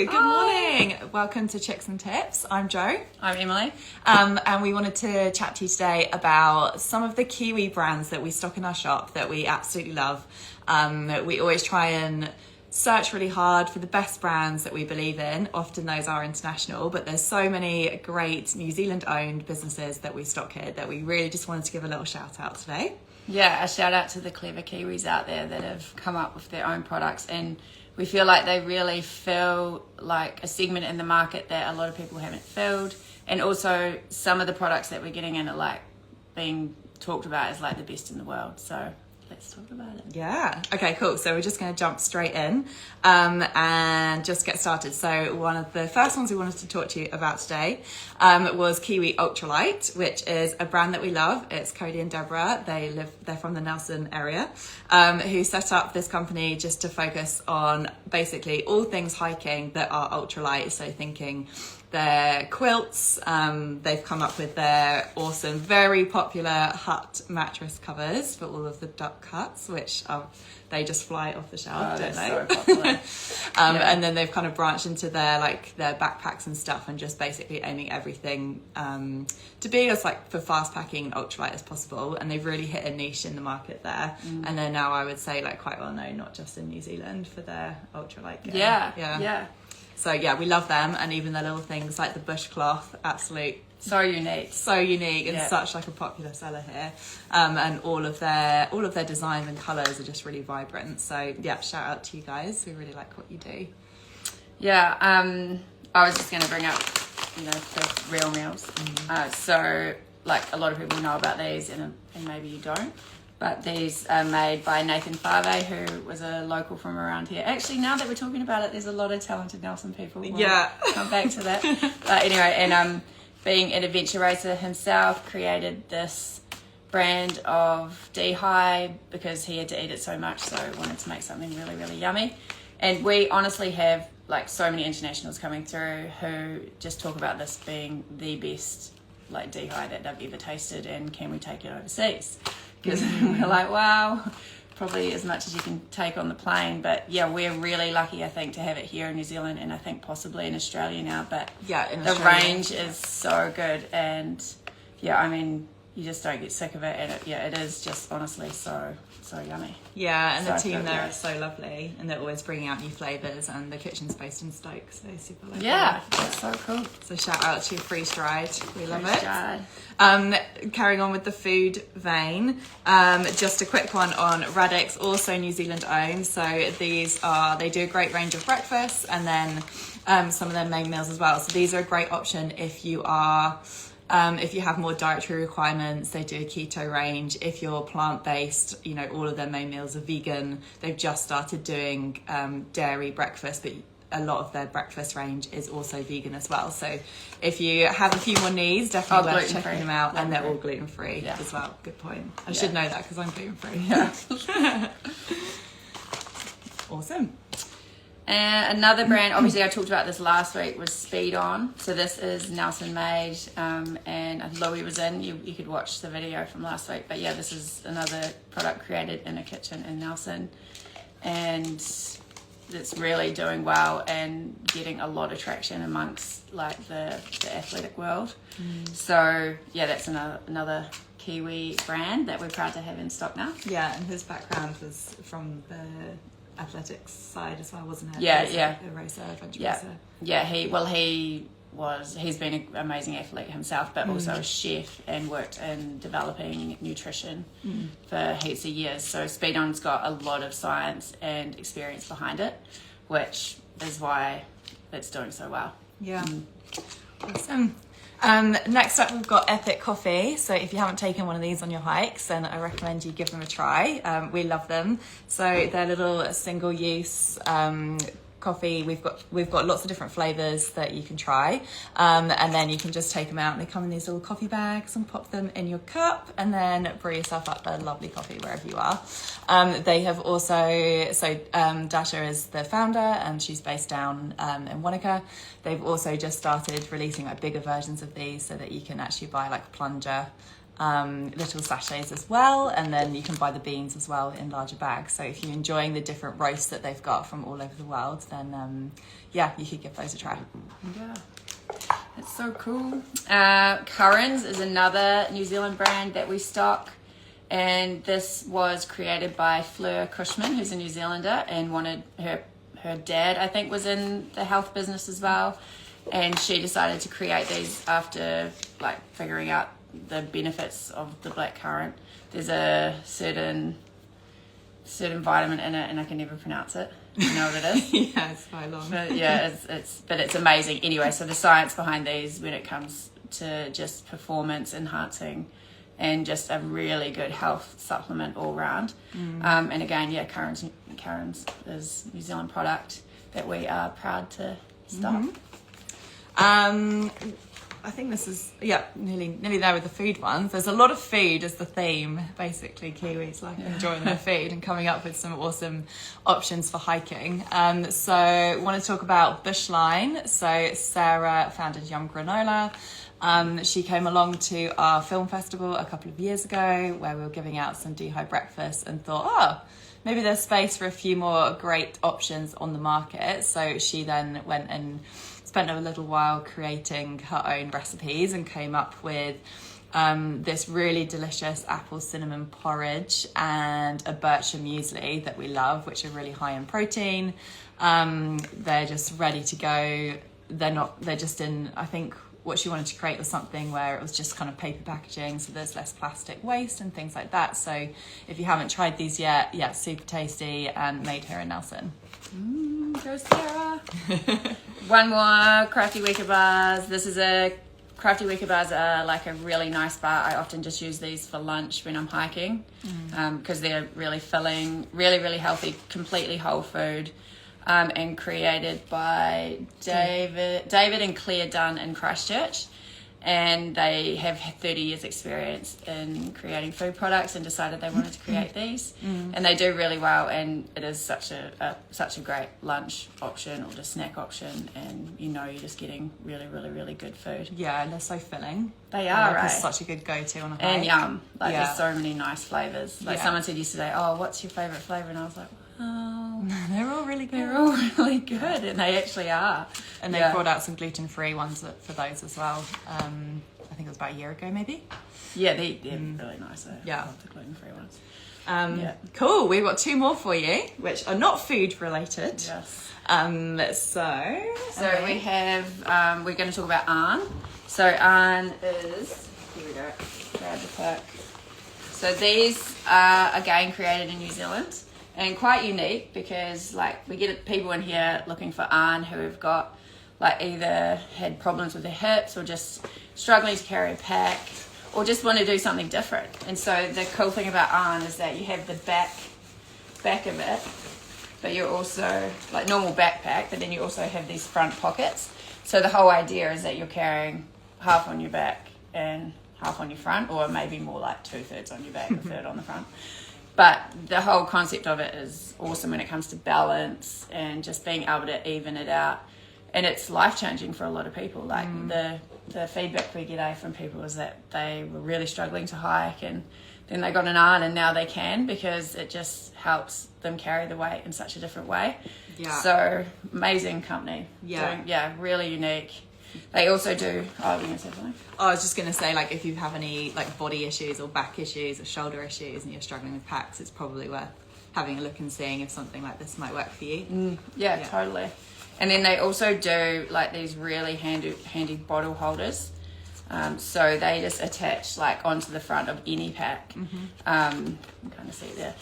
Good morning. Welcome to Chicks and Tips. I'm Jo. I'm Emily. And we wanted to chat to you today about some of the Kiwi brands that we stock in our shop that we absolutely love. We always try and search really hard for the best brands that we believe in. Often those are international, but there's so many great New Zealand owned businesses that we stock here that we really just wanted to give a little shout out today. Yeah, a shout out to the clever Kiwis out there that have come up with their own products, and we feel like they really fill like a segment in the market that a lot of people haven't filled, and also some of the products that we're getting in are like being talked about as like the best in the world. So let's talk about it. Yeah. Okay, cool. So we're just going to jump straight in and just get started. So one of the first ones we wanted to talk to you about today was Kiwi Ultralight, which is a brand that we love. It's Cody and Deborah. They're from the Nelson area, who set up this company just to focus on basically all things hiking that are ultralight. So thinking their quilts, they've come up with their awesome, very popular hut mattress covers for all of the duck huts, which they just fly off the shelf, don't they? So popular. And then they've kind of branched into their backpacks and stuff, and just basically aiming everything to be as like for fast packing and ultralight as possible. And they've really hit a niche in the market there, and they're now, I would say, like quite well known, not just in New Zealand for their ultralight gear. Yeah. So yeah, we love them, and even their little things like the bush cloth, So unique. And such like a popular seller here. And all of their designs and colours are just really vibrant. So yeah, shout out to you guys. We really like what you do. Yeah, I was just going to bring up, the real meals. So like a lot of people know about these, and maybe you don't. But these are made by Nathan Fave, who was a local from around here. Actually, now that we're talking about it, there's a lot of talented Nelson people. We'll come back to that. But anyway, and being an adventure racer himself, created this brand of D-High because he had to eat it so much, so wanted to make something really, really yummy. And we honestly have like so many internationals coming through who just talk about this being the best like D-High that they've ever tasted, and can we take it overseas? Because we're like, wow, probably as much as you can take on the plane. But yeah, we're really lucky, I think, to have it here in New Zealand, and I think possibly in Australia now. But yeah, in the Australia, range is so good, and yeah, I mean, you just don't get sick of it, and it is just honestly so yummy. Yeah, and so the team good, there is so lovely, and they're always bringing out new flavours, and the kitchen's based in Stoke, so super lovely. Yeah, that's so cool. So shout out to Freeze Dried, we love it. Dried. Carrying on with the food vein, just a quick one on Radix, also New Zealand owned. So they do a great range of breakfasts, and then some of their main meals as well. So these are a great option if you are if you have more dietary requirements. They do a keto range. If you're plant-based, all of their main meals are vegan. They've just started doing dairy breakfast, but a lot of their breakfast range is also vegan as well. So if you have a few more needs, definitely worth checking them out. And they're all gluten-free as well. Good point. I should know that because I'm gluten-free. Yeah. Awesome. And another brand, obviously I talked about this last week, was Speed On. So this is Nelson made, and Louis was in. You could watch the video from last week. But yeah, this is another product created in a kitchen in Nelson, and it's really doing well and getting a lot of traction amongst like the athletic world. So yeah, that's another Kiwi brand that we're proud to have in stock now. Yeah, and his background was from the athletics side as well, wasn't it? Yeah. A racer, adventure racer. Yeah, he's been an amazing athlete himself, but also a chef, and worked in developing nutrition for heaps of years. So Speed On's got a lot of science and experience behind it, which is why it's doing so well. Yeah. Awesome. Next up, we've got Epic Coffee. So if you haven't taken one of these on your hikes, then I recommend you give them a try. We love them. So they're little single-use coffee. We've got lots of different flavors that you can try, and then you can just take them out, and they come in these little coffee bags, and pop them in your cup, and then brew yourself up a lovely coffee wherever you are. They have also, Dasha is the founder, and she's based down in Wanaka. They've also just started releasing like bigger versions of these, so that you can actually buy like a plunger little sachets as well, and then you can buy the beans as well in larger bags. So if you're enjoying the different roasts that they've got from all over the world, then yeah, you could give those a try. Yeah, it's so cool. Currans is another New Zealand brand that we stock, and this was created by Fleur Cushman, who's a New Zealander, and wanted her dad, I think, was in the health business as well, and she decided to create these after like figuring out the benefits of the blackcurrant. There's a certain vitamin in it, and I can never pronounce it. You know what it is? Yeah, it's quite long. But yeah, it's amazing. Anyway, so the science behind these when it comes to just performance enhancing and just a really good health supplement all round. And again, yeah, Currans is New Zealand product that we are proud to stock. I think this is, yeah, nearly there with the food ones. There's a lot of food as the theme, basically. Kiwis like enjoying their food and coming up with some awesome options for hiking. So I want to talk about Bushline. So Sarah founded Yum Granola. She came along to our film festival a couple of years ago where we were giving out some Dehy breakfast and thought, maybe there's space for a few more great options on the market. So she then went and spent a little while creating her own recipes and came up with this really delicious apple cinnamon porridge and a bircher muesli that we love, which are really high in protein. They're just ready to go. They're just in, I think what she wanted to create was something where it was just kind of paper packaging, so there's less plastic waste and things like that. So if you haven't tried these yet, yeah, super tasty and made here in Nelson. Go Sarah. One more Crafty Weeker bars. This is a Crafty Weeker bars are like a really nice bar. I often just use these for lunch when I'm hiking because they're really filling, really healthy, completely whole food, and created by David and Claire Dunn in Christchurch. And they have 30 years experience in creating food products and decided they wanted to create these. And they do really well, and it is such a great lunch option or just snack option, and you're just getting really good food. Yeah, and they're so filling. They are, right? It's such a good go-to on a hike. And yum. There's so many nice flavours. Someone said yesterday, oh, what's your favourite flavour? And I was like, oh, they're all really good. They're all really good, and they actually are. And they brought out some gluten-free ones for those as well. I think it was about a year ago, maybe. Yeah, they're really nice. I love the gluten-free ones. Cool. We've got two more for you, which are not food related. Yes. So we have. We're going to talk about Arn. So Arn is. Here we go. Grab the pick. So these are again created in New Zealand. And quite unique because we get people in here looking for Arn who have got either had problems with their hips or just struggling to carry a pack or just want to do something different. And so the cool thing about Arn is that you have the back of it, but you're also normal backpack, but then you also have these front pockets. So the whole idea is that you're carrying half on your back and half on your front, or maybe more like 2/3 on your back, a third on the front. But the whole concept of it is awesome when it comes to balance and just being able to even it out. And it's life-changing for a lot of people. The feedback we get from people is that they were really struggling to hike, and then they got an Arn and now they can, because it just helps them carry the weight in such a different way. Yeah. So amazing company. Yeah. Really unique. They also do. Oh, were you going to say something? I was just going to say, if you have any body issues or back issues or shoulder issues and you're struggling with packs, it's probably worth having a look and seeing if something like this might work for you. Yeah, totally. And then they also do these really handy bottle holders. So they just attach onto the front of any pack. You can kind of see there.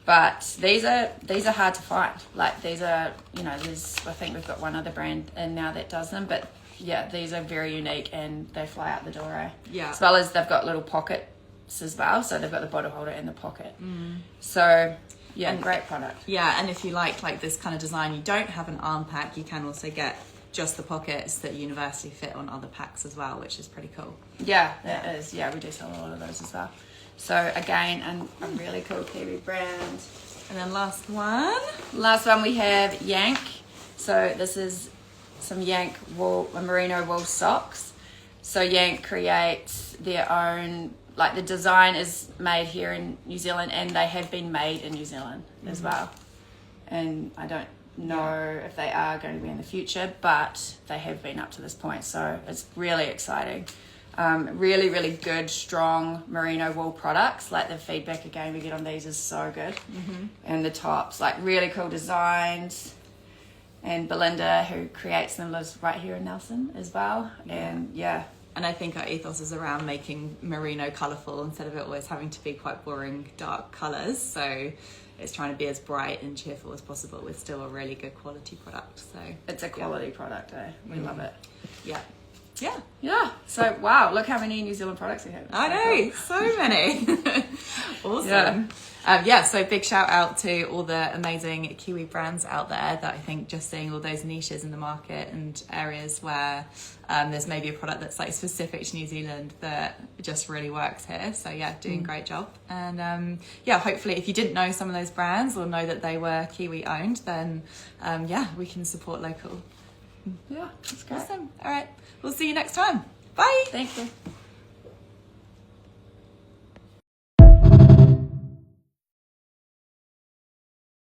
But these are hard to find. These are, I think we've got one other brand in now that does them, but yeah, these are very unique and they fly out the door, eh? Yeah. As well as they've got little pockets as well, so they've got the bottle holder in the pocket. So yeah, great product. Yeah, and if you like this kind of design, you don't have an arm pack, you can also get just the pockets that universally fit on other packs as well, which is pretty cool. Yeah, that is. Yeah, we do sell a lot of those as well. So again, a really cool Kiwi brand. And then last one we have Yank. So this is some Yank merino wool socks. So Yank creates their own like the design is made here in New Zealand, and they have been made in New Zealand as well. And I don't know if they are going to be in the future, but they have been up to this point, so it's really exciting. Really, really good, strong merino wool products. Like the feedback again we get on these is so good. And the tops, like really cool designs. And Belinda, who creates them, lives right here in Nelson as well. And and I think our ethos is around making merino colourful instead of it always having to be quite boring dark colours. So it's trying to be as bright and cheerful as possible with still a really good quality product. So it's a quality product, eh? We love it. Yeah. So wow, look how many New Zealand products we have. I know, so many. Awesome. So big shout out to all the amazing Kiwi brands out there that I think just seeing all those niches in the market and areas where there's maybe a product that's like specific to New Zealand that just really works here. So doing a great job. And hopefully if you didn't know some of those brands or know that they were Kiwi owned, then we can support local. Yeah, that's great. Awesome. All right. We'll see you next time. Bye. Thank you.